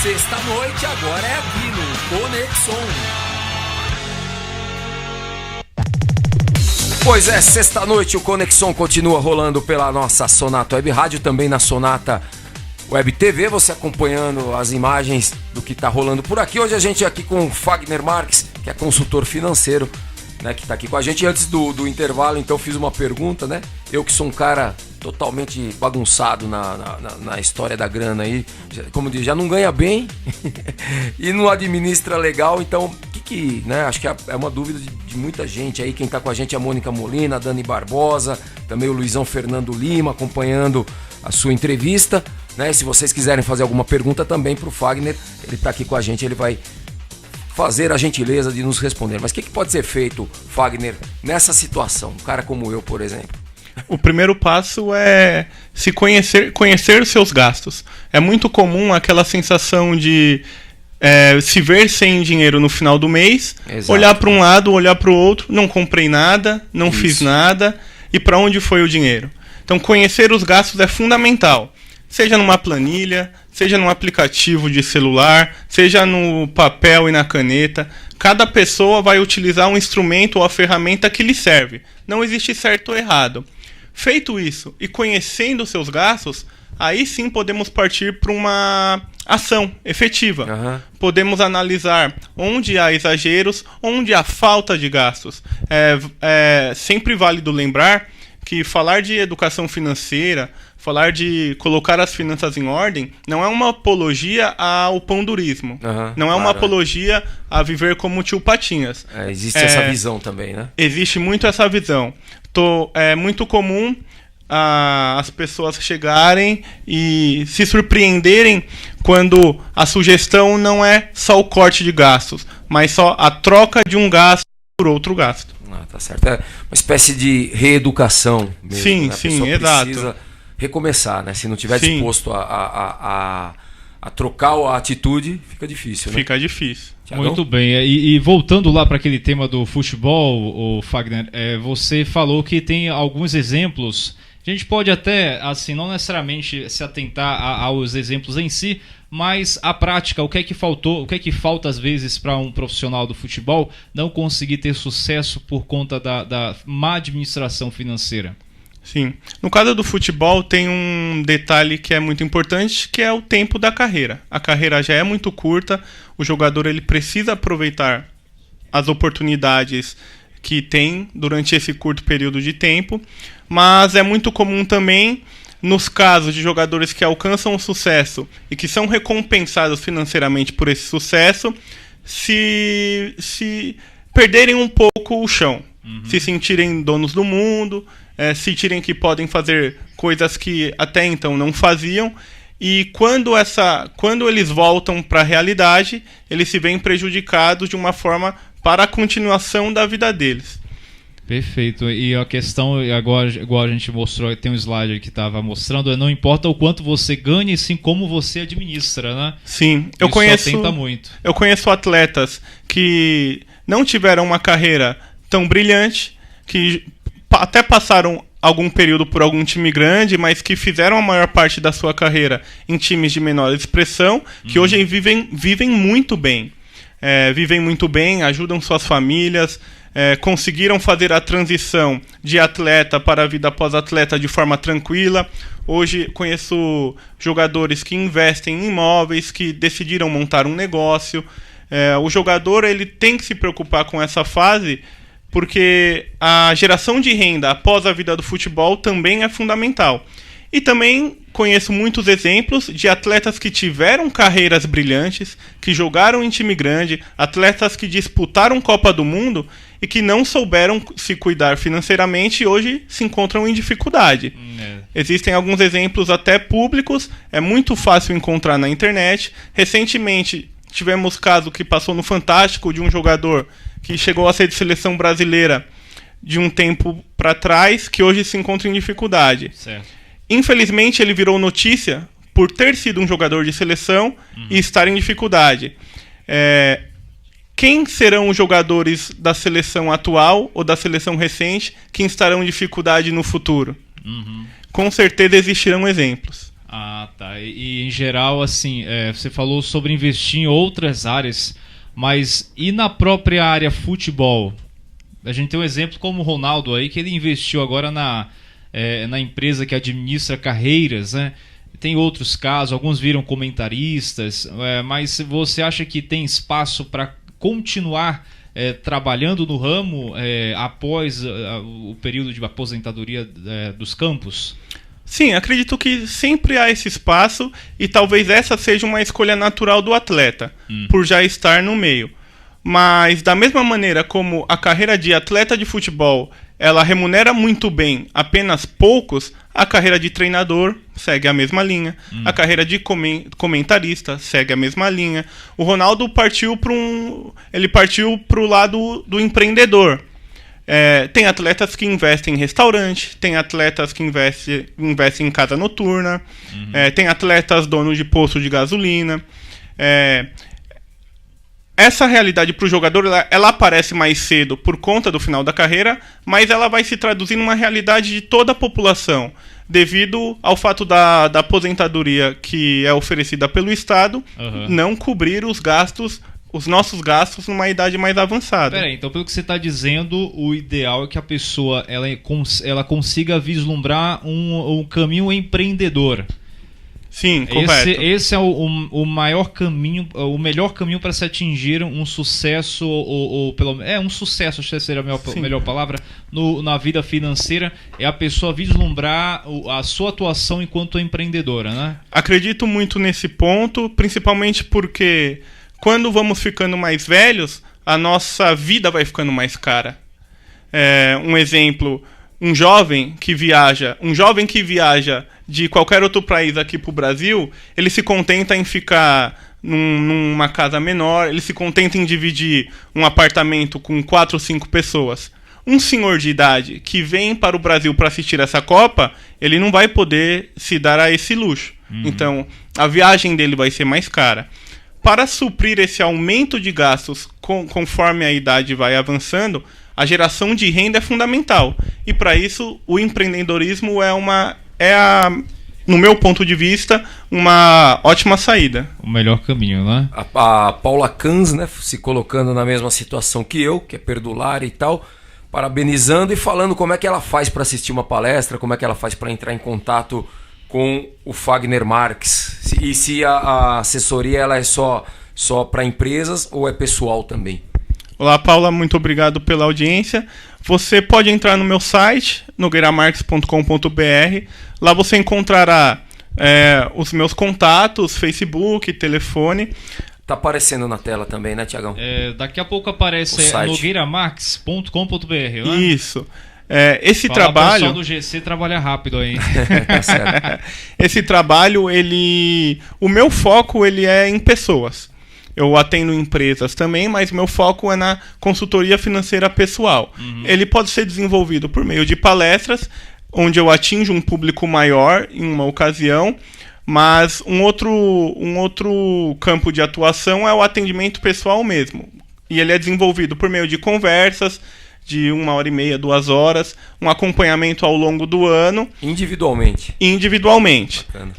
Sexta-noite agora é aqui no Conexão. Pois é, sexta-noite o Conexão continua rolando pela nossa Sonata Web Rádio, também na Sonata Web TV, você acompanhando as imagens do que está rolando por aqui. Hoje a gente é aqui com o Fagner Marques, que é consultor financeiro, né, que está aqui com a gente. Antes do intervalo, então, fiz uma pergunta, né? Eu que sou um cara totalmente bagunçado na história da grana aí, como diz, já não ganha bem e não administra legal, então né, acho que é uma dúvida de muita gente aí. Quem tá com a gente é a Mônica Molina, a Dani Barbosa, também o Luizão Fernando Lima acompanhando a sua entrevista, né? E se vocês quiserem fazer alguma pergunta também pro Fagner, ele tá aqui com a gente, ele vai fazer a gentileza de nos responder. Mas o que pode ser feito, Fagner, nessa situação? Um cara como eu, por exemplo. O primeiro passo é se conhecer os seus gastos. É muito comum aquela sensação de se ver sem dinheiro no final do mês. Exato. Olhar para um lado, olhar para o outro, não comprei nada, não fiz nada, e para onde foi o dinheiro? Então, conhecer os gastos é fundamental. Seja numa planilha, seja num aplicativo de celular, seja no papel e na caneta. Cada pessoa vai utilizar um instrumento ou a ferramenta que lhe serve. Não existe certo ou errado. Feito isso e conhecendo seus gastos, aí sim podemos partir para uma ação efetiva. Uhum. Podemos analisar onde há exageros, onde há falta de gastos. É sempre válido lembrar que falar de educação financeira, falar de colocar as finanças em ordem, não é uma apologia ao pão-durismo. Uhum, não é uma apologia a viver como tio Patinhas. Existe essa visão também, né? Existe muito essa visão. É muito comum as pessoas chegarem e se surpreenderem quando a sugestão não é só o corte de gastos, mas só a troca de um gasto por outro gasto. Tá certo. É uma espécie de reeducação mesmo. Sim, né? sim, exato. Precisa recomeçar, né? Se não tiver disposto a trocar a atitude, fica difícil, né? Fica difícil. Thiagão? Muito bem. E voltando lá para aquele tema do futebol, o Fagner, você falou que tem alguns exemplos. A gente pode até, assim, não necessariamente se atentar aos exemplos em si, mas a prática, o que é que faltou, o que é que falta às vezes para um profissional do futebol não conseguir ter sucesso por conta da má administração financeira? Sim. No caso do futebol tem um detalhe que é muito importante, que é o tempo da carreira. A carreira já é muito curta, o jogador ele precisa aproveitar as oportunidades que tem durante esse curto período de tempo, mas é muito comum também, nos casos de jogadores que alcançam o sucesso e que são recompensados financeiramente por esse sucesso, se perderem um pouco o chão, se sentirem donos do mundo, sentirem que podem fazer coisas que até então não faziam, e quando eles voltam para a realidade, eles se veem prejudicados de uma forma para a continuação da vida deles. Perfeito. E a questão, agora, igual a gente mostrou, tem um slide que estava mostrando, não importa o quanto você ganha, sim como você administra, né? Sim, muito. Eu conheço atletas que não tiveram uma carreira tão brilhante, que até passaram algum período por algum time grande, mas que fizeram a maior parte da sua carreira em times de menor expressão, que hoje vivem muito bem. Vivem muito bem, ajudam suas famílias, conseguiram fazer a transição de atleta para a vida pós-atleta de forma tranquila. Hoje conheço jogadores que investem em imóveis, que decidiram montar um negócio. O jogador ele tem que se preocupar com essa fase, porque a geração de renda após a vida do futebol também é fundamental. E também conheço muitos exemplos de atletas que tiveram carreiras brilhantes, que jogaram em time grande, atletas que disputaram Copa do Mundo e que não souberam se cuidar financeiramente e hoje se encontram em dificuldade. Existem alguns exemplos até públicos, é muito fácil encontrar na internet. Recentemente tivemos caso que passou no Fantástico de um jogador que chegou a ser de seleção brasileira de um tempo para trás, que hoje se encontra em dificuldade. Certo. Infelizmente, ele virou notícia por ter sido um jogador de seleção e estar em dificuldade. Quem serão os jogadores da seleção atual ou da seleção recente que estarão em dificuldade no futuro? Com certeza existirão exemplos. Ah, tá. E em geral, assim, você falou sobre investir em outras áreas, mas e na própria área futebol? A gente tem um exemplo como o Ronaldo aí, que ele investiu agora na empresa que administra carreiras, né? Tem outros casos, alguns viram comentaristas, mas você acha que tem espaço para continuar trabalhando no ramo após o período de aposentadoria dos campos? Sim, acredito que sempre há esse espaço e talvez essa seja uma escolha natural do atleta, por já estar no meio. Mas da mesma maneira como a carreira de atleta de futebol ela remunera muito bem apenas poucos, a carreira de treinador segue a mesma linha, a carreira de comentarista segue a mesma linha. O Ronaldo partiu para o lado do empreendedor. Tem atletas que investem em restaurante, tem atletas que investem em casa noturna, tem atletas donos de posto de gasolina. Essa realidade para o jogador, ela aparece mais cedo por conta do final da carreira, mas ela vai se traduzir numa realidade de toda a população, devido ao fato da aposentadoria que é oferecida pelo Estado não cobrir os nossos gastos numa idade mais avançada. Peraí, então pelo que você está dizendo, o ideal é que a pessoa ela consiga vislumbrar um caminho empreendedor. Sim, correto. Esse é o maior caminho, o melhor caminho para se atingir um sucesso, ou um sucesso, acho que seria a melhor palavra, na vida financeira, é a pessoa vislumbrar a sua atuação enquanto empreendedora, né? Acredito muito nesse ponto, principalmente porque quando vamos ficando mais velhos, a nossa vida vai ficando mais cara. Um exemplo... Um jovem que viaja de qualquer outro país aqui para o Brasil, ele se contenta em ficar numa casa menor, ele se contenta em dividir um apartamento com 4 ou 5 pessoas. Um senhor de idade que vem para o Brasil para assistir essa Copa, ele não vai poder se dar a esse luxo. Então, a viagem dele vai ser mais cara. Para suprir esse aumento de gastos conforme a idade vai avançando, a geração de renda é fundamental. E para isso, o empreendedorismo no meu ponto de vista, uma ótima saída. O melhor caminho, né? A Paula Cans, né, se colocando na mesma situação que eu, que é perdulária e tal, parabenizando e falando como é que ela faz para assistir uma palestra, como é que ela faz para entrar em contato com o Fagner Marques. E se a assessoria ela é só para empresas ou é pessoal também? Olá, Paula, muito obrigado pela audiência. Você pode entrar no meu site, nogueiramarques.com.br. Lá você encontrará os meus contatos, Facebook, telefone. Tá aparecendo na tela também, né, Tiagão? Daqui a pouco aparece nogueiramarques.com.br, né? Isso. Esse trabalho... O pessoal do GC trabalha rápido aí. Tá certo. Esse trabalho, o meu foco ele é em pessoas. Eu atendo empresas também, mas meu foco é na consultoria financeira pessoal. Ele pode ser desenvolvido por meio de palestras, onde eu atinjo um público maior em uma ocasião, mas um outro campo de atuação é o atendimento pessoal mesmo. E ele é desenvolvido por meio de conversas, de 1h30, 2 horas, um acompanhamento ao longo do ano. Individualmente. Bacana.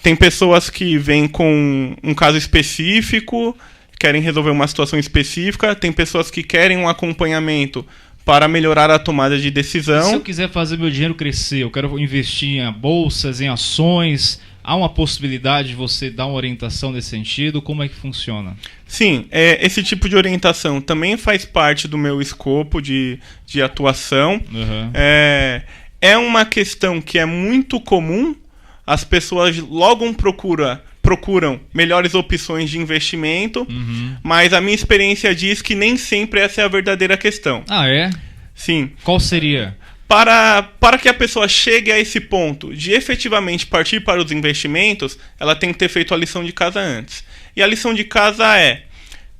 Tem pessoas que vêm com um caso específico, querem resolver uma situação específica, tem pessoas que querem um acompanhamento para melhorar a tomada de decisão. Se eu quiser fazer meu dinheiro crescer, eu quero investir em bolsas, em ações, há uma possibilidade de você dar uma orientação nesse sentido? Como é que funciona? Sim, esse tipo de orientação também faz parte do meu escopo de atuação. É uma questão que é muito comum, as pessoas logo procuram melhores opções de investimento, mas a minha experiência diz que nem sempre essa é a verdadeira questão. Ah, é? Sim. Qual seria? Para que a pessoa chegue a esse ponto de efetivamente partir para os investimentos, ela tem que ter feito a lição de casa antes. E a lição de casa é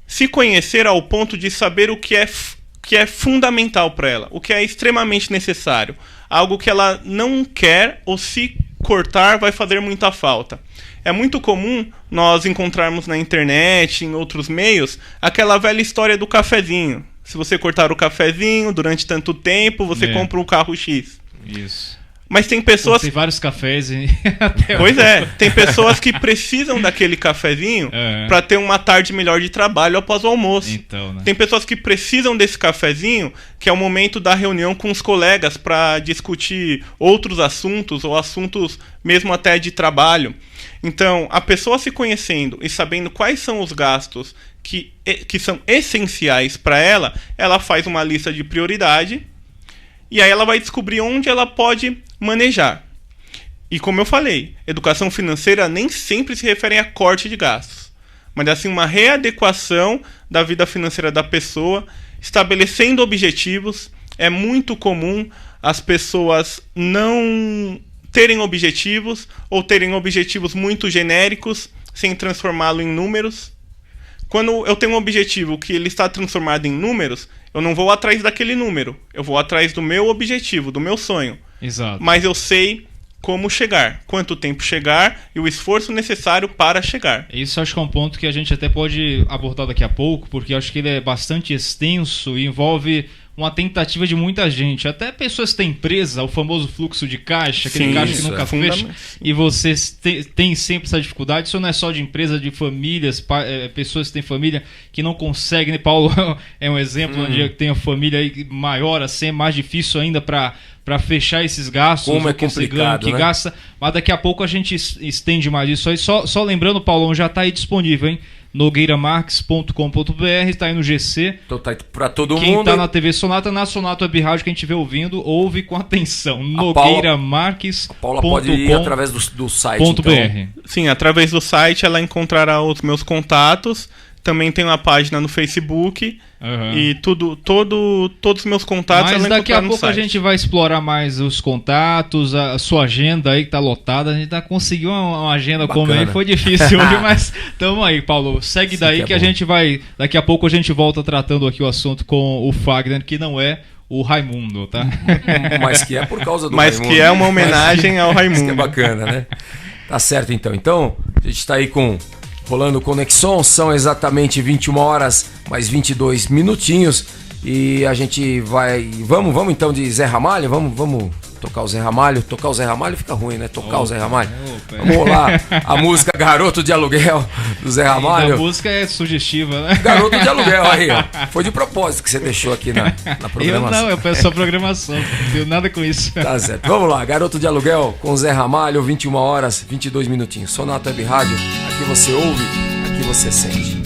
se conhecer ao ponto de saber o que é fundamental para ela, o que é extremamente necessário, algo que ela não quer ou se cortar vai fazer muita falta. É muito comum nós encontrarmos na internet, em outros meios, aquela velha história do cafezinho. Se você cortar o cafezinho durante tanto tempo, você compra um carro X. Isso. Mas tem pessoas... Tem vários cafés e... Pois é, tem pessoas que precisam daquele cafezinho para ter uma tarde melhor de trabalho após o almoço. Então, né? Tem pessoas que precisam desse cafezinho, que é o momento da reunião com os colegas para discutir outros assuntos ou assuntos mesmo até de trabalho. Então, a pessoa se conhecendo e sabendo quais são os gastos que são essenciais para ela, ela faz uma lista de prioridade e aí ela vai descobrir onde ela pode manejar. E como eu falei, educação financeira nem sempre se refere a corte de gastos, mas assim uma readequação da vida financeira da pessoa, estabelecendo objetivos. É muito comum as pessoas não terem objetivos ou terem objetivos muito genéricos sem transformá-lo em números. Quando eu tenho um objetivo que ele está transformado em números, eu não vou atrás daquele número, eu vou atrás do meu objetivo, do meu sonho. Exato. Mas eu sei como chegar, quanto tempo chegar e o esforço necessário para chegar. Isso acho que é um ponto que a gente até pode abordar daqui a pouco, porque eu acho que ele é bastante extenso e envolve uma tentativa de muita gente, até pessoas que têm empresa, o famoso fluxo de caixa, aquele Sim, caixa que nunca fecha, e você tem sempre essa dificuldade. Isso não é só de empresa, de famílias, pessoas que têm família que não conseguem, né? Paulo é um exemplo onde tem a família aí maior, assim, é mais difícil ainda para fechar esses gastos. Como é complicado, que né? gasta, mas daqui a pouco a gente estende mais isso aí. Só lembrando, Paulão, já está aí disponível, hein? nogueiramarques.com.br, está aí no GC. Então tá para todo Quem mundo. Quem tá na TV Sonata, na Sonata Web Rádio, quem estiver ouvindo, ouve com atenção. A Paula pode ir através do site. Então. Sim, através do site ela encontrará os meus contatos. Também tem uma página no Facebook. E todos os meus contatos. Mas daqui a pouco a gente vai explorar mais os contatos, a sua agenda aí que tá lotada. A gente conseguiu uma agenda bacana. Como aí, foi difícil hoje, mas tamo aí, Paulo. Segue daí que a gente vai. Daqui a pouco a gente volta tratando aqui o assunto com o Fagner, que não é o Raimundo, tá? Mas que é por causa do Mas Raimundo. que é uma homenagem ao Raimundo. Isso que é bacana, né? Tá certo então. Então, a gente tá aí rolando Conexão, são exatamente 21 horas mais 22 minutinhos e a gente vai... Vamos então de Zé Ramalho? Vamos tocar o Zé Ramalho? Tocar o Zé Ramalho fica ruim, né? O Zé Ramalho. Vamos rolar a música Garoto de Aluguel do Zé Ramalho. A música é sugestiva, né? Garoto de Aluguel aí, ó. Foi de propósito que você deixou aqui na programação. Eu peço só programação, não tenho nada com isso. Tá certo. Vamos lá, Garoto de Aluguel com Zé Ramalho, 21 horas, 22 minutinhos. Sonata Web Rádio, aqui você ouve, aqui você sente.